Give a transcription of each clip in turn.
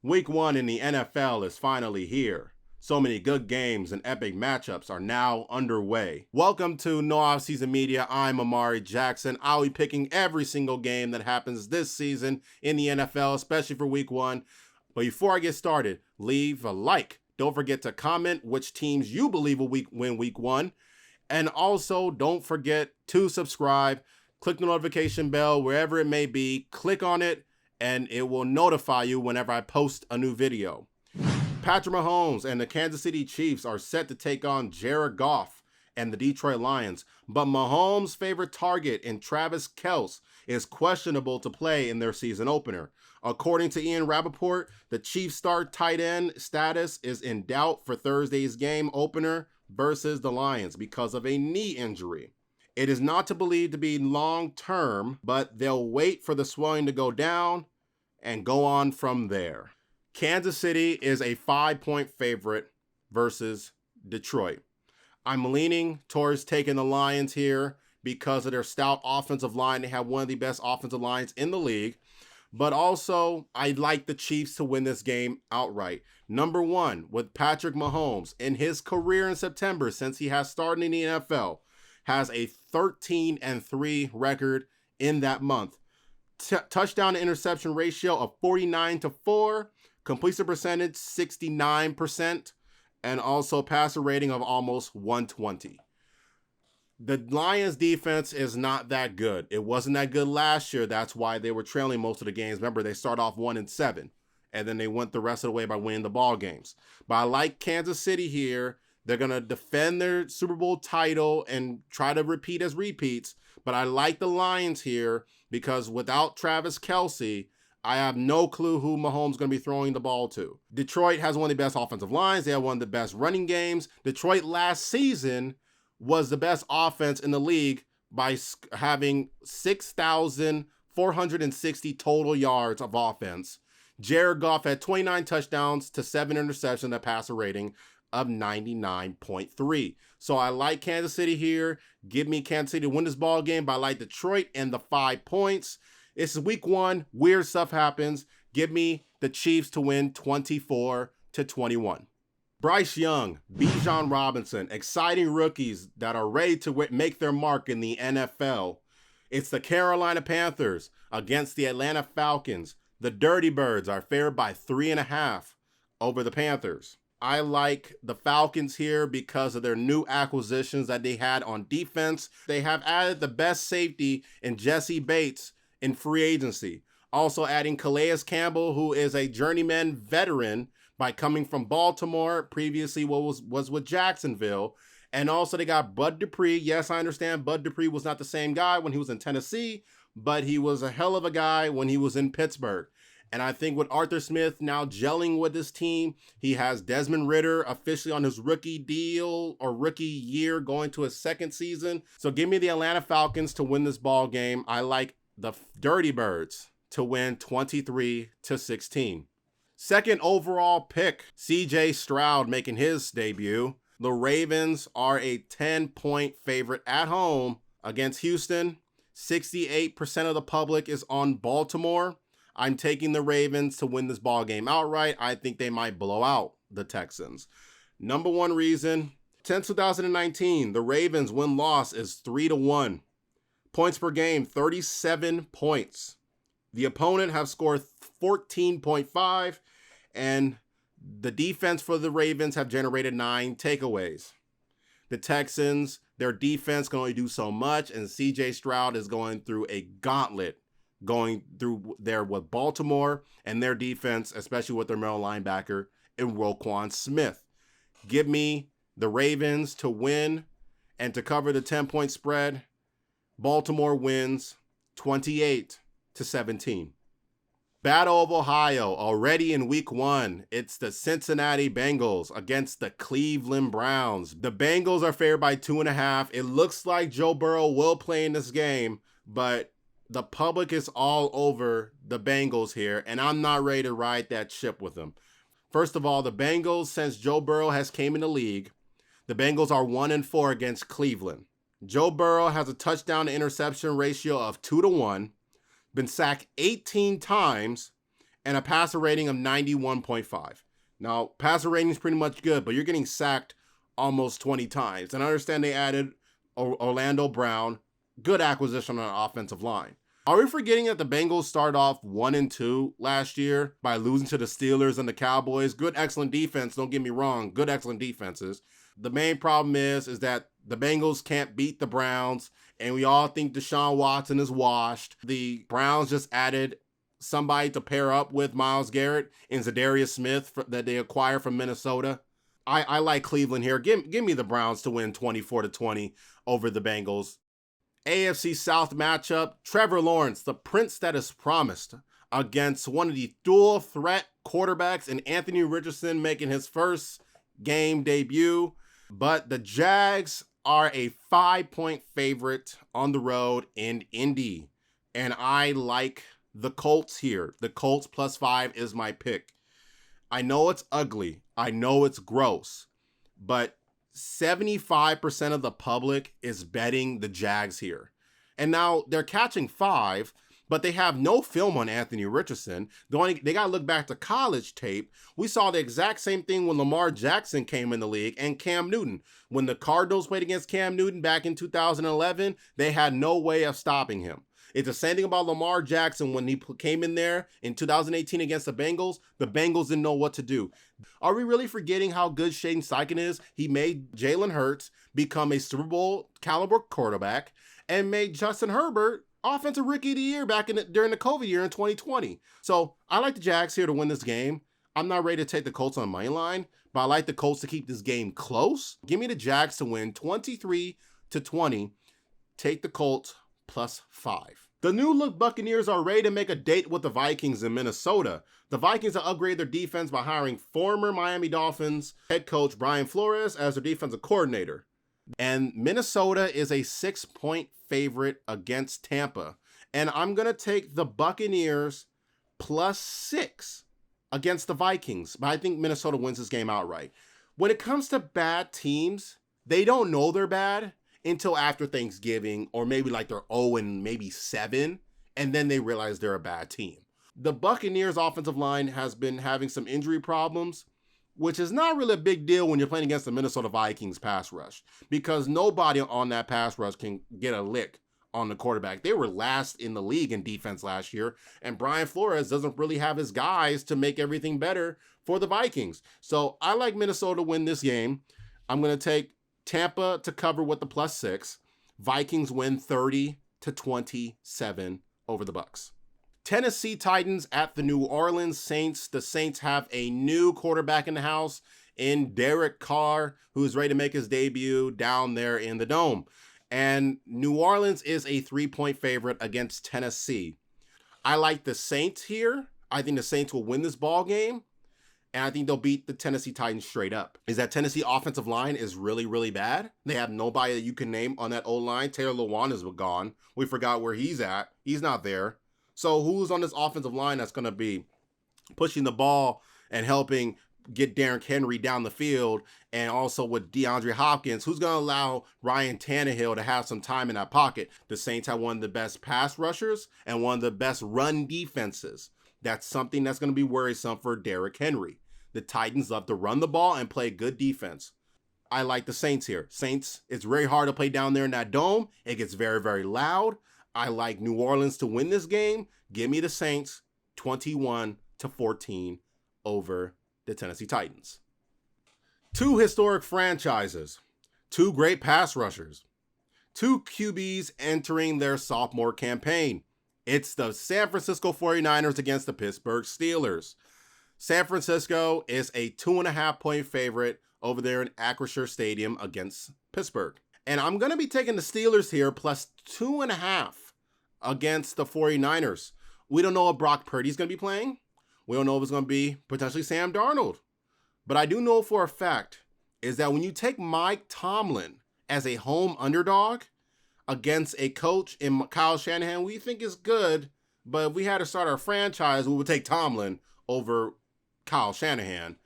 Week 1 in the NFL is finally here. So many good games and epic matchups are now underway. Welcome to No Offseason Media. I'm Imari Jackson. I'll be picking every single game that happens this season in the NFL, especially for Week 1. But before I get started, leave a like. Don't forget to comment which teams you believe will win Week 1. And also, don't forget to subscribe. Click the notification bell wherever it may be. Click on it, and it will notify you whenever I post a new video. Patrick Mahomes and the Kansas City Chiefs are set to take on Jared Goff and the Detroit Lions, but Mahomes' favorite target in Travis Kelce is questionable to play in their season opener. According to Ian Rappaport, the Chiefs' star tight end status is in doubt for Thursday's game opener versus the Lions because of a knee injury. It is not to believe to be long-term, but they'll wait for the swelling to go down and go on from there. Kansas City is a 5-point favorite versus Detroit. I'm leaning towards taking the Lions here because of their stout offensive line. They have one of the best offensive lines in the league. But also, I'd like the Chiefs to win this game outright. Number one, with Patrick Mahomes in his career in September, since he has started in the NFL, has a 13-3 record in that month. Touchdown to interception ratio of 49-4, completion percentage 69%, and also passer rating of almost 120. The Lions defense is not that good. It wasn't that good last year. That's why they were trailing most of the games. Remember, they start off 1-7, and then they went the rest of the way by winning the ball games. But I like Kansas City here. They're going to defend their Super Bowl title and try to repeat as repeats. But I like the Lions here because without Travis Kelce, I have no clue who Mahomes is going to be throwing the ball to. Detroit has one of the best offensive lines. They have one of the best running games. Detroit last season was the best offense in the league by having 6,460 total yards of offense. Jared Goff had 29 touchdowns to 7 interceptions, a passer rating of 99.3. So I like Kansas City here. Give me Kansas City to win this ball game, but I like Detroit and the 5 points. This is week 1. Weird stuff happens. Give me the Chiefs to win 24-21. Bryce Young, Bijan Robinson, exciting rookies that are ready to make their mark in the NFL. It's the Carolina Panthers against the Atlanta Falcons. The Dirty Birds are favored by 3.5 over the Panthers. I like the Falcons here because of their new acquisitions that they had on defense. They have added the best safety in Jesse Bates in free agency. Also adding Calais Campbell, who is a journeyman veteran by coming from Baltimore, previously was with Jacksonville. And also they got Bud Dupree. Yes, I understand Bud Dupree was not the same guy when he was in Tennessee, but he was a hell of a guy when he was in Pittsburgh. And I think with Arthur Smith now gelling with his team, he has Desmond Ridder officially on his rookie deal or rookie year going to his second season. So give me the Atlanta Falcons to win this ball game. I like the Dirty Birds to win 23-16. Second overall pick, CJ Stroud making his debut. The Ravens are a 10-point favorite at home against Houston. 68% of the public is on Baltimore. I'm taking the Ravens to win this ball game outright. I think they might blow out the Texans. Number one reason, since 2019, the Ravens win-loss is 3-1. Points per game, 37 points. The opponent have scored 14.5, and the defense for the Ravens have generated 9 takeaways. The Texans, their defense can only do so much, and CJ Stroud is going through a gauntlet going through there with Baltimore and their defense, especially with their middle linebacker in Roquan Smith. Give me the Ravens to win and to cover the 10-point spread. Baltimore wins 28-17. Battle of Ohio, already in week 1. It's the Cincinnati Bengals against the Cleveland Browns. The Bengals are favored by 2.5. It looks like Joe Burrow will play in this game, but the public is all over the Bengals here, and I'm not ready to ride that ship with them. First of all, the Bengals, since Joe Burrow has came in the league, the Bengals are 1-4 against Cleveland. Joe Burrow has a touchdown to interception ratio of 2-1, been sacked 18 times, and a passer rating of 91.5. Now, passer rating is pretty much good, but you're getting sacked almost 20 times. And I understand they added Orlando Brown. Good acquisition on an offensive line. Are we forgetting that the Bengals started off 1-2 last year by losing to the Steelers and the Cowboys? Good, excellent defense. Don't get me wrong. Good, excellent defenses. The main problem is that the Bengals can't beat the Browns, and we all think Deshaun Watson is washed. The Browns just added somebody to pair up with Myles Garrett and Zadarius Smith that they acquired from Minnesota. I like Cleveland here. Give me the Browns to win 24-20 over the Bengals. AFC South matchup, Trevor Lawrence, the prince that is promised, against one of the dual threat quarterbacks and Anthony Richardson making his first game debut. But the Jags are a 5-point favorite on the road in Indy. And I like the Colts here. The Colts +5 is my pick. I know it's ugly. I know it's gross. But 75% of the public is betting the Jags here. And now they're catching 5, but they have no film on Anthony Richardson. They got to look back to college tape. We saw the exact same thing when Lamar Jackson came in the league and Cam Newton. When the Cardinals played against Cam Newton back in 2011, they had no way of stopping him. It's the same thing about Lamar Jackson when he came in there in 2018 against the Bengals. The Bengals didn't know what to do. Are we really forgetting how good Shane Steichen is? He made Jalen Hurts become a Super Bowl caliber quarterback and made Justin Herbert Offensive Rookie of the Year during the COVID year in 2020. So I like the Jags here to win this game. I'm not ready to take the Colts on the money line, but I like the Colts to keep this game close. Give me the Jags to win 23-20. Take the Colts +5. The new look Buccaneers are ready to make a date with the Vikings in Minnesota. The Vikings have upgraded their defense by hiring former Miami Dolphins head coach Brian Flores as their defensive coordinator. And Minnesota is a 6-point favorite against Tampa. And I'm going to take the Buccaneers +6 against the Vikings. But I think Minnesota wins this game outright. When it comes to bad teams, they don't know they're bad until after Thanksgiving, or maybe like they're 0-7, and then they realize they're a bad team. The Buccaneers offensive line has been having some injury problems, which is not really a big deal when you're playing against the Minnesota Vikings pass rush, because nobody on that pass rush can get a lick on the quarterback. They were last in the league in defense last year, and Brian Flores doesn't really have his guys to make everything better for the Vikings. So I like Minnesota to win this game. I'm going to take Tampa to cover with the +6. Vikings win 30-27 over the Bucs. Tennessee Titans at the New Orleans Saints. The Saints have a new quarterback in the house in Derek Carr, who is ready to make his debut down there in the Dome. And New Orleans is a 3-point favorite against Tennessee. I like the Saints here. I think the Saints will win this ball game. And I think they'll beat the Tennessee Titans straight up. Is that Tennessee offensive line is really, really bad. They have nobody that you can name on that O-line. Taylor Lewan is gone. We forgot where he's at. He's not there. So who's on this offensive line that's going to be pushing the ball and helping get Derrick Henry down the field? And also with DeAndre Hopkins, who's going to allow Ryan Tannehill to have some time in that pocket? The Saints have one of the best pass rushers and one of the best run defenses. That's something that's going to be worrisome for Derrick Henry. The Titans love to run the ball and play good defense. I like the Saints here. Saints, it's very hard to play down there in that dome. It gets very, very loud. I like New Orleans to win this game. Give me the Saints 21-14 over the Tennessee Titans. Two historic franchises, two great pass rushers, two QBs entering their sophomore campaign. It's the San Francisco 49ers against the Pittsburgh Steelers. San Francisco is a 2.5-point favorite over there in Acrisure Stadium against Pittsburgh. And I'm going to be taking the Steelers here +2.5 against the 49ers. We don't know if Brock Purdy's going to be playing. We don't know if it's going to be potentially Sam Darnold. But I do know for a fact is that when you take Mike Tomlin as a home underdog against a coach in Kyle Shanahan, we think is good, but if we had to start our franchise, we would take Tomlin over Kyle Shanahan.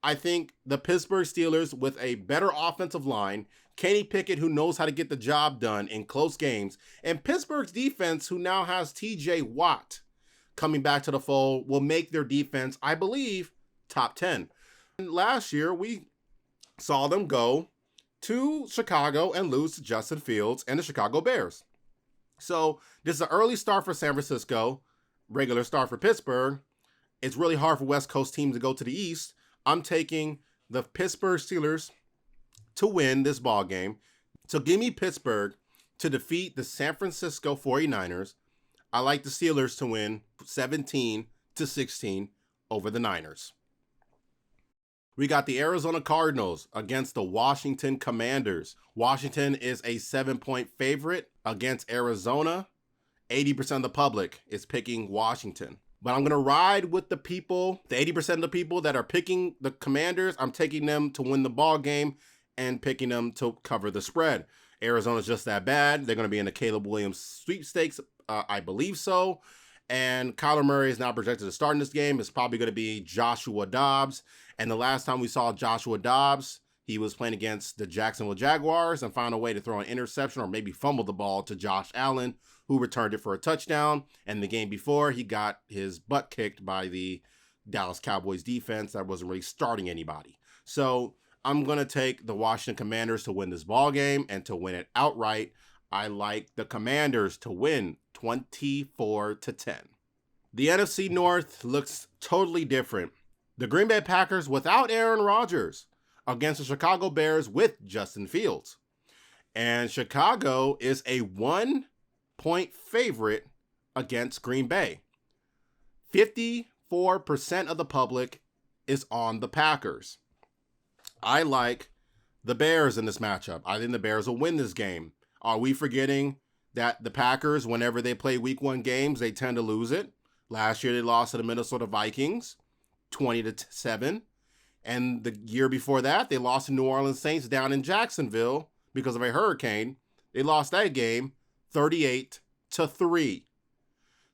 I think the Pittsburgh Steelers with a better offensive line, Kenny Pickett, who knows how to get the job done in close games, and Pittsburgh's defense, who now has TJ Watt, coming back to the fold will make their defense, I believe, top 10. And last year, we saw them go to Chicago and lose to Justin Fields and the Chicago Bears. So this is an early start for San Francisco, regular start for Pittsburgh. It's really hard for West Coast teams to go to the East. I'm taking the Pittsburgh Steelers to win this ball game. So give me Pittsburgh to defeat the San Francisco 49ers. I like the Steelers to win 17-16 over the Niners. We got the Arizona Cardinals against the Washington Commanders. Washington is a 7-point favorite against Arizona. 80% of the public is picking Washington. But I'm going to ride with the people, the 80% of the people that are picking the Commanders. I'm taking them to win the ball game and picking them to cover the spread. Arizona's just that bad. They're going to be in the Caleb Williams sweepstakes, I believe so. And Kyler Murray is now projected to start in this game. It's probably going to be Joshua Dobbs. And the last time we saw Joshua Dobbs, he was playing against the Jacksonville Jaguars and found a way to throw an interception or maybe fumble the ball to Josh Allen, who returned it for a touchdown. And the game before, he got his butt kicked by the Dallas Cowboys defense that wasn't really starting anybody. So I'm going to take the Washington Commanders to win this ball game and to win it outright. I like the Commanders to win 24-10. The NFC North looks totally different. The Green Bay Packers without Aaron Rodgers against the Chicago Bears with Justin Fields. And Chicago is a 1-point favorite against Green Bay. 54% of the public is on the Packers. I like the Bears in this matchup. I think the Bears will win this game. Are we forgetting that the Packers, whenever they play week 1 games, they tend to lose it? Last year, they lost to the Minnesota Vikings, 20-7. And the year before that, they lost to New Orleans Saints down in Jacksonville because of a hurricane. They lost that game 38-3.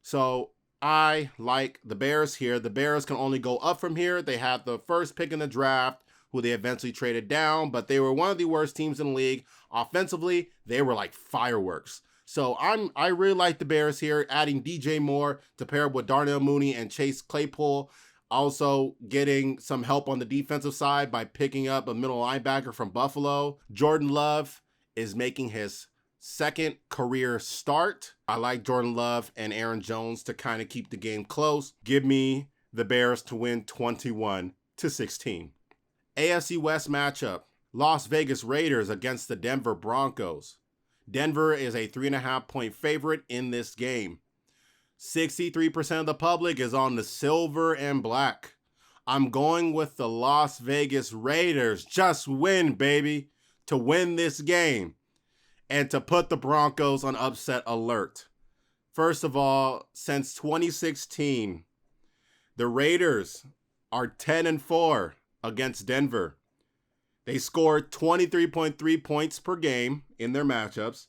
So I like the Bears here. The Bears can only go up from here. They have the first pick in the draft, who they eventually traded down, but they were one of the worst teams in the league. Offensively, they were like fireworks. So I really like the Bears here, adding DJ Moore to pair with Darnell Mooney and Chase Claypool. Also getting some help on the defensive side by picking up a middle linebacker from Buffalo. Jordan Love is making his second career start. I like Jordan Love and Aaron Jones to kind of keep the game close. Give me the Bears to win 21-16. AFC West matchup, Las Vegas Raiders against the Denver Broncos. Denver is a 3.5-point favorite in this game. 63% of the public is on the silver and black. I'm going with the Las Vegas Raiders. Just win, baby, to win this game and to put the Broncos on upset alert. First of all, since 2016, the Raiders are 10-4 against Denver. They scored 23.3 points per game in their matchups.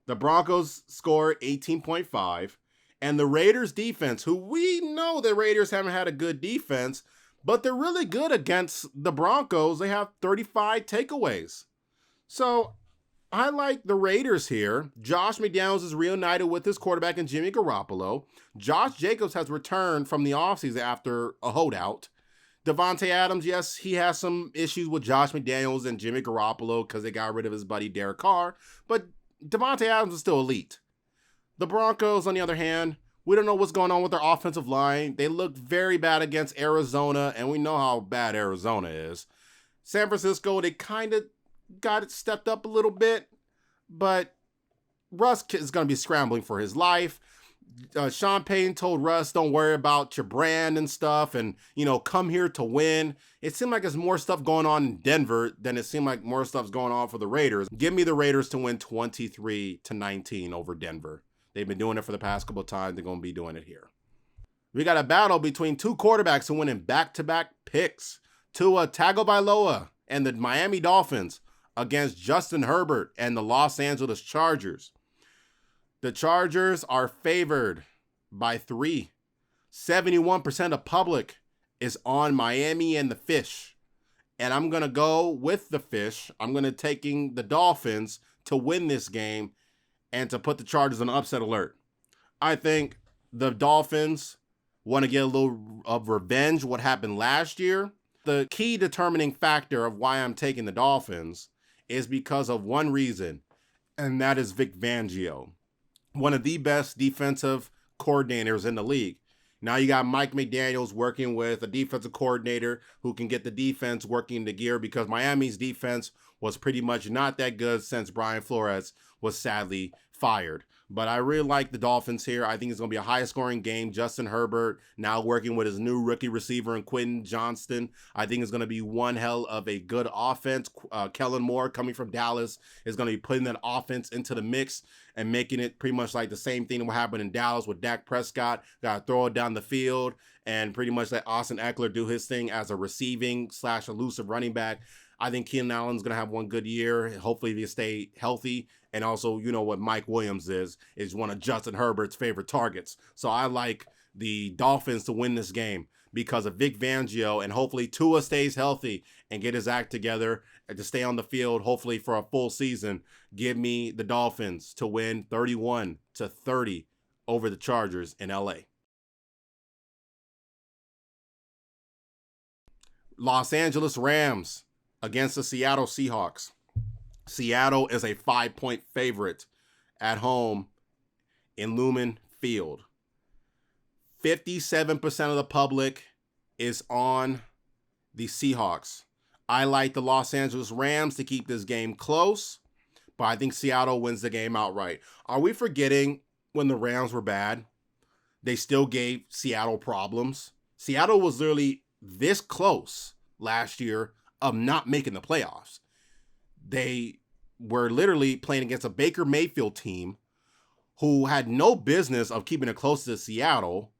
The Broncos scored 18.5. And the Raiders defense, who we know the Raiders haven't had a good defense, but they're really good against the Broncos. They have 35 takeaways. So I like the Raiders here. Josh McDaniels is reunited with his quarterback and Jimmy Garoppolo. Josh Jacobs has returned from the offseason after a holdout. Devontae Adams, yes, he has some issues with Josh McDaniels and Jimmy Garoppolo because they got rid of his buddy Derek Carr, but Devontae Adams is still elite. The Broncos, on the other hand, we don't know what's going on with their offensive line. They looked very bad against Arizona, and we know how bad Arizona is. San Francisco, they kind of got it stepped up a little bit, but Russ is going to be scrambling for his life. Sean Payton told Russ, don't worry about your brand and stuff and, come here to win. It seemed like there's more stuff going on in Denver than it seemed like more stuff's going on for the Raiders. Give me the Raiders to win 23-19 over Denver. They've been doing it for the past couple of times. They're going to be doing it here. We got a battle between two quarterbacks who went in back-to-back picks. Tua Tagovailoa and the Miami Dolphins against Justin Herbert and the Los Angeles Chargers. The Chargers are favored by 3. 71% of public is on Miami and the Fish. And I'm going to go with the Fish. I'm going to taking the Dolphins to win this game and to put the Chargers on upset alert. I think the Dolphins Want to get a little of revenge what happened last year? The key determining factor of why I'm taking the Dolphins is because of one reason, and that is Vic Fangio, one of the best defensive coordinators in the league. Now you got Mike McDaniels working with a defensive coordinator who can get the defense working into gear, because Miami's defense was pretty much not that good since Brian Flores was sadly fired. But I really like the Dolphins here. I think it's going to be a high-scoring game. Justin Herbert now working with his new rookie receiver in Quentin Johnston. I think it's going to be one hell of a good offense. Kellen Moore, coming from Dallas, is going to be putting that offense into the mix and making it pretty much like the same thing that what happened in Dallas with Dak Prescott. Got to throw it down the field and pretty much let Austin Eckler do his thing as a receiving/elusive running back. I think Keenan Allen's going to have one good year. Hopefully they stay healthy. And also, you know what Mike Williams is one of Justin Herbert's favorite targets. So I like the Dolphins to win this game because of Vic Fangio, and hopefully Tua stays healthy and get his act together and to stay on the field, hopefully for a full season. Give me the Dolphins to win 31-30 over the Chargers in LA. Los Angeles Rams against the Seattle Seahawks. Seattle is a 5-point favorite at home in Lumen Field. 57% of the public is on the Seahawks. I like the Los Angeles Rams to keep this game close, but I think Seattle wins the game outright. Are we forgetting when the Rams were bad? They still gave Seattle problems. Seattle was literally this close last year of not making the playoffs. They were literally playing against a Baker Mayfield team who had no business of keeping it close to Seattle.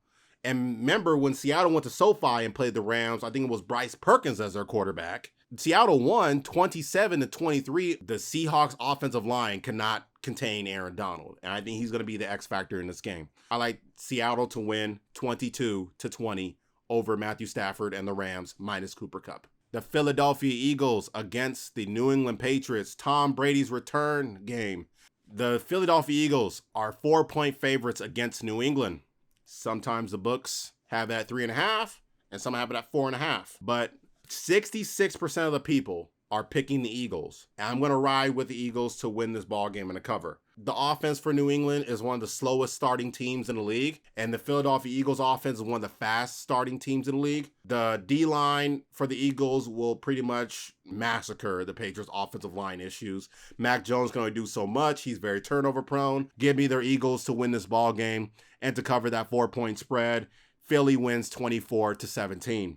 And remember when Seattle went to SoFi and played the Rams, I think it was Bryce Perkins as their quarterback. Seattle won 27-23. The Seahawks offensive line cannot contain Aaron Donald, and I think he's going to be the X factor in this game. I like Seattle to win 22-20 over Matthew Stafford and the Rams minus Cooper Kupp. The Philadelphia Eagles against the New England Patriots. Tom Brady's return game. The Philadelphia Eagles are 4-point favorites against New England. Sometimes the books have that 3.5, and some have it at 4.5. But 66% of the people are picking the Eagles. And I'm going to ride with the Eagles to win this ball game and to cover. The offense for New England is one of the slowest starting teams in the league, and the Philadelphia Eagles offense is one of the fast starting teams in the league. The D-line for the Eagles will pretty much massacre the Patriots' offensive line issues. Mac Jones is going to do so much. He's very turnover prone. Give me their Eagles to win this ball game and to cover that 4-point spread. Philly wins 24-17.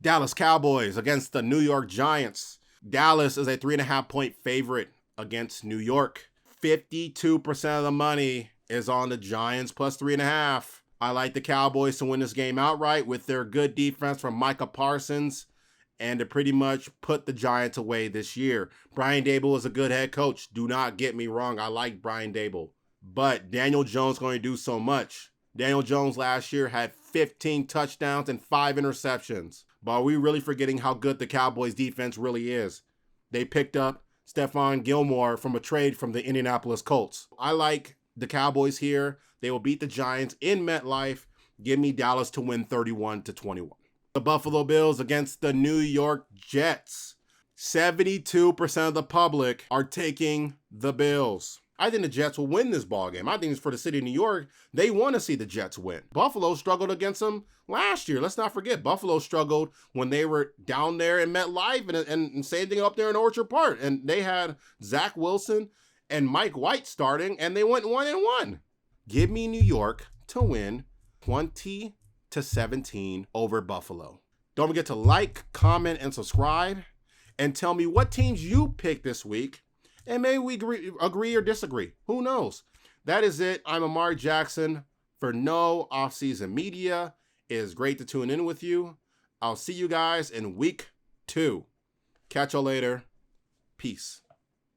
Dallas Cowboys against the New York Giants. Dallas is a 3.5-point favorite against New York. 52% of the money is on the Giants plus 3.5. I like the Cowboys to win this game outright with their good defense from Micah Parsons and to pretty much put the Giants away this year. Brian Daboll is a good head coach. Do not get me wrong. I like Brian Daboll. But Daniel Jones is going to do so much. Daniel Jones last year had 15 touchdowns and 5 interceptions. But are we really forgetting how good the Cowboys defense really is? They picked up Stephon Gilmore from a trade from the Indianapolis Colts. I like the Cowboys here. They will beat the Giants in MetLife. Give me Dallas to win 31-21. The Buffalo Bills against the New York Jets. 72% of the public are taking the Bills. I think the Jets will win this ballgame. I think it's for the city of New York. They want to see the Jets win. Buffalo struggled against them last year. Let's not forget, Buffalo struggled when they were down there in MetLife and same thing up there in Orchard Park. And they had Zach Wilson and Mike White starting, and they went 1-1. Give me New York to win 20-17 over Buffalo. Don't forget to like, comment, and subscribe. And tell me what teams you picked this week. And maybe we agree or disagree. Who knows? That is it. I'm Imari Jackson for No Offseason Media. It is great to tune in with you. I'll see you guys in week 2. Catch you later. Peace.